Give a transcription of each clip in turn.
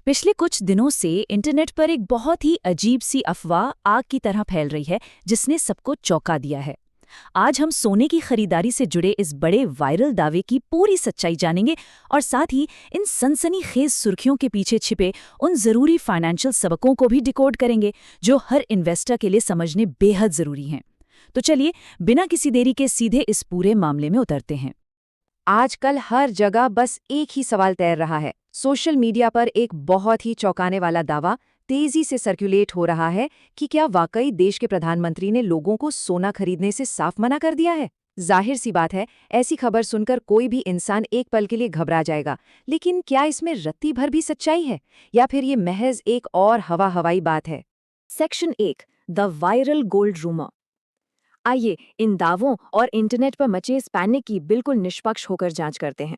पिछले कुछ दिनों से इंटरनेट पर एक बहुत ही अजीब सी अफवाह आग की तरह फैल रही है जिसने सबको चौंका दिया है। आज हम सोने की खरीदारी से जुड़े इस बड़े वायरल दावे की पूरी सच्चाई जानेंगे और साथ ही इन सनसनीखेज सुर्खियों के पीछे छिपे उन जरूरी फाइनेंशियल सबकों को भी डिकोड करेंगे जो हर इन्वेस्टर के लिए समझने बेहद जरूरी हैं। तो चलिए बिना किसी देरी के सीधे इस पूरे मामले में उतरते हैं। आजकल हर जगह बस एक ही सवाल तैर रहा है। सोशल मीडिया पर एक बहुत ही चौंकाने वाला दावा तेजी से सर्कुलेट हो रहा है कि क्या वाकई देश के प्रधानमंत्री ने लोगों को सोना खरीदने से साफ मना कर दिया है। जाहिर सी बात है, ऐसी खबर सुनकर कोई भी इंसान एक पल के लिए घबरा जाएगा, लेकिन क्या इसमें रत्ती भर भी सच्चाई है या फिर ये महज एक और हवाई बात है। Section 1, the viral gold rumour. आइए इन दावों और इंटरनेट पर मचे इस पैनिक की बिल्कुल निष्पक्ष होकर जांच करते हैं।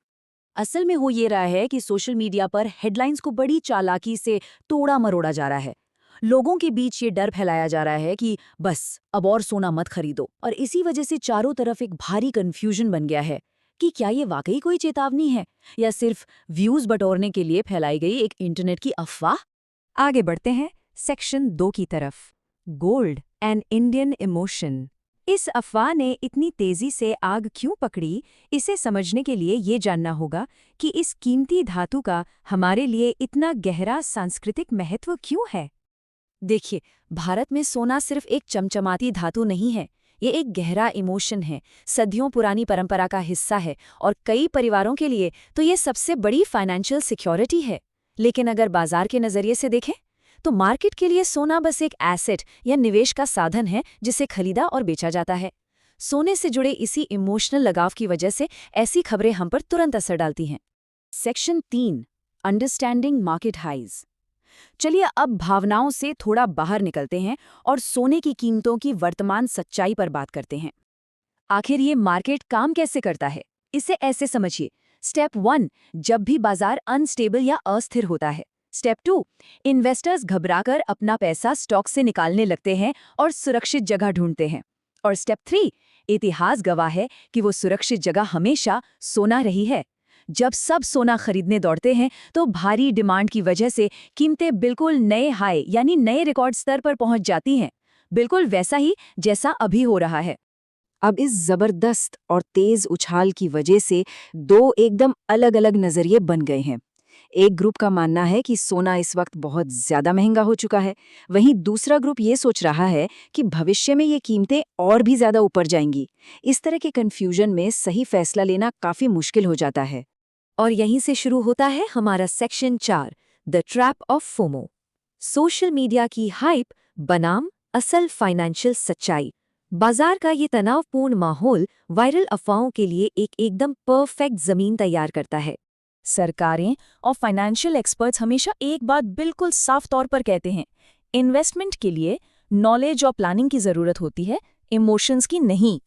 असल में हो ये रहा है कि सोशल मीडिया पर हेडलाइंस को बड़ी चालाकी से तोड़ा मरोड़ा जा रहा है। लोगों के बीच ये डर फैलाया जा रहा है कि बस अब और सोना मत खरीदो, और इसी वजह से चारों तरफ एक भारी कंफ्यूजन बन गया है कि क्या ये वाकई कोई चेतावनी है या सिर्फ व्यूज बटोरने के लिए फैलाई गई एक इंटरनेट की अफवाह। आगे बढ़ते हैं सेक्शन 2 की तरफ। Gold and Indian emotion. इस अफवाह ने इतनी तेजी से आग क्यों पकड़ी, इसे समझने के लिए ये जानना होगा कि इस कीमती धातु का हमारे लिए इतना गहरा सांस्कृतिक महत्व क्यों है। देखिए, भारत में सोना सिर्फ एक चमचमाती धातु नहीं है, ये एक गहरा इमोशन है, सदियों पुरानी परंपरा का हिस्सा है और कई परिवारों के लिए तो ये सबसे बड़ी फाइनेंशियल सिक्योरिटी है। लेकिन अगर बाजार के नज़रिए से देखें तो मार्केट के लिए सोना बस एक एसेट या निवेश का साधन है जिसे खरीदा और बेचा जाता है। सोने से जुड़े इसी इमोशनल लगाव की वजह से ऐसी खबरें हम पर तुरंत असर डालती हैं। Section 3, understanding market highs. चलिए अब भावनाओं से थोड़ा बाहर निकलते हैं और सोने की कीमतों की वर्तमान सच्चाई पर बात करते हैं। आखिर ये मार्केट काम कैसे करता है, इसे ऐसे समझिए। स्टेप 1, जब भी बाजार अनस्टेबल या अस्थिर होता है। स्टेप 2, इन्वेस्टर्स घबराकर अपना पैसा स्टॉक से निकालने लगते हैं और सुरक्षित जगह ढूंढते हैं। और स्टेप 3, इतिहास गवाह है कि वो सुरक्षित जगह हमेशा सोना रही है। जब सब सोना खरीदने दौड़ते हैं तो भारी डिमांड की वजह से कीमतें बिल्कुल नए हाई यानी नए रिकॉर्ड स्तर पर पहुंच जाती हैं, बिल्कुल वैसा ही जैसा अभी हो रहा है। अब इस जबरदस्त और तेज उछाल की वजह से दो एकदम अलग अलग नजरिए बन गए हैं। एक ग्रुप का मानना है कि सोना इस वक्त बहुत ज्यादा महंगा हो चुका है, वहीं दूसरा ग्रुप ये सोच रहा है कि भविष्य में ये कीमतें और भी ज्यादा ऊपर जाएंगी। इस तरह के कंफ्यूजन में सही फैसला लेना काफी मुश्किल हो जाता है। और यहीं से शुरू होता है हमारा section 4, the trap of FOMO. Social media की हाइप बनाम असल फाइनेंशियल सच्चाई। बाजार का ये तनावपूर्ण माहौल वायरल अफवाहों के लिए एक एकदम परफेक्ट जमीन तैयार करता है। सरकारें और फाइनेंशियल एक्सपर्ट्स हमेशा एक बात बिल्कुल साफ तौर पर कहते हैं, इन्वेस्टमेंट के लिए नॉलेज और प्लानिंग की जरूरत होती है, इमोशंस की नहीं।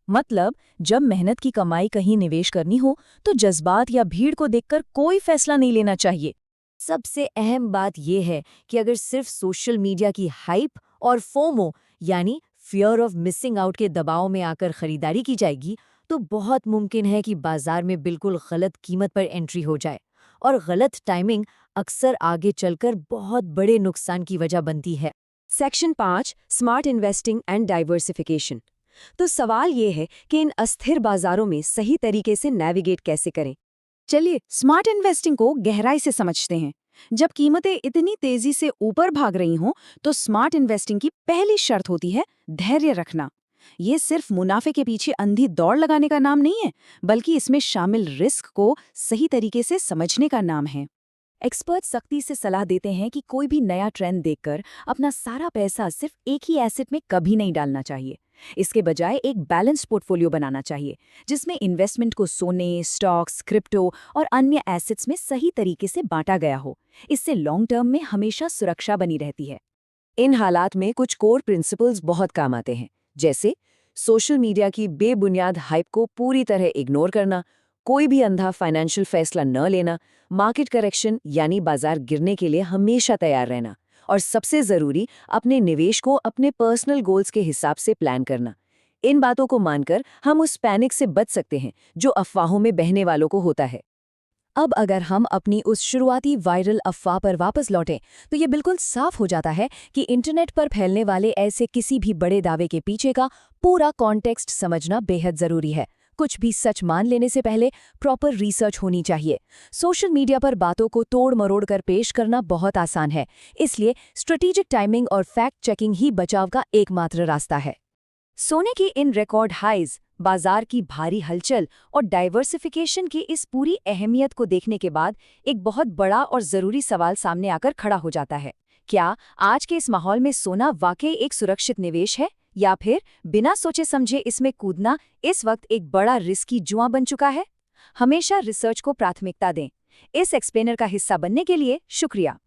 मतलब जब मेहनत की कमाई कहीं निवेश करनी हो तो जज्बात या भीड़ को देखकर कोई फैसला नहीं लेना चाहिए। सबसे अहम बात यह है कि अगर सिर्फ सोशल मीडिया की हाइप और फोमो यानी फियर ऑफ मिसिंग आउट के दबाव में आकर खरीदारी की जाएगी तो बहुत मुमकिन है कि बाजार में बिल्कुल गलत कीमत पर एंट्री हो जाए, और गलत टाइमिंग अक्सर आगे चलकर बहुत बड़े नुकसान की वजह बनती है। Section 5, smart investing and diversification. तो सवाल ये है कि इन अस्थिर बाजारों में सही तरीके से नेविगेट कैसे करें। चलिए स्मार्ट इन्वेस्टिंग को गहराई से समझते हैं। जब कीमतें इतनी तेजी से ऊपर भाग रही हों तो स्मार्ट इन्वेस्टिंग की पहली शर्त होती है धैर्य रखना। ये सिर्फ मुनाफे के पीछे अंधी दौड़ लगाने का नाम नहीं है, बल्कि इसमें शामिल रिस्क को सही तरीके से समझने का नाम है। एक्सपर्ट सख्ती से सलाह देते हैं कि कोई भी नया ट्रेंड देखकर अपना सारा पैसा सिर्फ एक ही एसेट में कभी नहीं डालना चाहिए। इसके बजाय एक बैलेंस्ड पोर्टफोलियो बनाना चाहिए जिसमें इन्वेस्टमेंट को सोने, स्टॉक्स, क्रिप्टो और अन्य एसेट्स में सही तरीके से बांटा गया हो। इससे लॉन्ग टर्म में हमेशा सुरक्षा बनी रहती है। इन हालात में कुछ कोर प्रिंसिपल्स बहुत काम आते हैं, जैसे सोशल मीडिया की बेबुनियाद हाइप को पूरी तरह इग्नोर करना, कोई भी अंधा फाइनेंशियल फैसला न लेना, मार्केट करेक्शन यानी बाजार गिरने के लिए हमेशा तैयार रहना, और सबसे ज़रूरी अपने निवेश को अपने पर्सनल गोल्स के हिसाब से प्लान करना। इन बातों को मानकर हम उस पैनिक से बच सकते हैं जो अफवाहों में बहने वालों को होता है। अब अगर हम अपनी उस शुरुआती वायरल अफवाह पर वापस लौटें तो ये बिल्कुल साफ हो जाता है कि इंटरनेट पर फैलने वाले ऐसे किसी भी बड़े दावे के पीछे का पूरा कॉन्टेक्स्ट समझना बेहद ज़रूरी है। कुछ भी सच मान लेने से पहले प्रॉपर रिसर्च होनी चाहिए। सोशल मीडिया पर बातों को तोड़ मरोड़ कर पेश करना बहुत आसान है, इसलिए स्ट्रेटेजिक टाइमिंग और फैक्ट चेकिंग ही बचाव का एकमात्र रास्ता है। सोने की इन रिकॉर्ड हाइज, बाजार की भारी हलचल और डाइवर्सिफिकेशन की इस पूरी अहमियत को देखने के बाद एक बहुत बड़ा और ज़रूरी सवाल सामने आकर खड़ा हो जाता है। क्या आज के इस माहौल में सोना वाकई एक सुरक्षित निवेश है, या फिर बिना सोचे समझे इसमें कूदना इस वक्त एक बड़ा रिस्की जुआ बन चुका है? हमेशा रिसर्च को प्राथमिकता दें। इस एक्सप्लेनर का हिस्सा बनने के लिए शुक्रिया।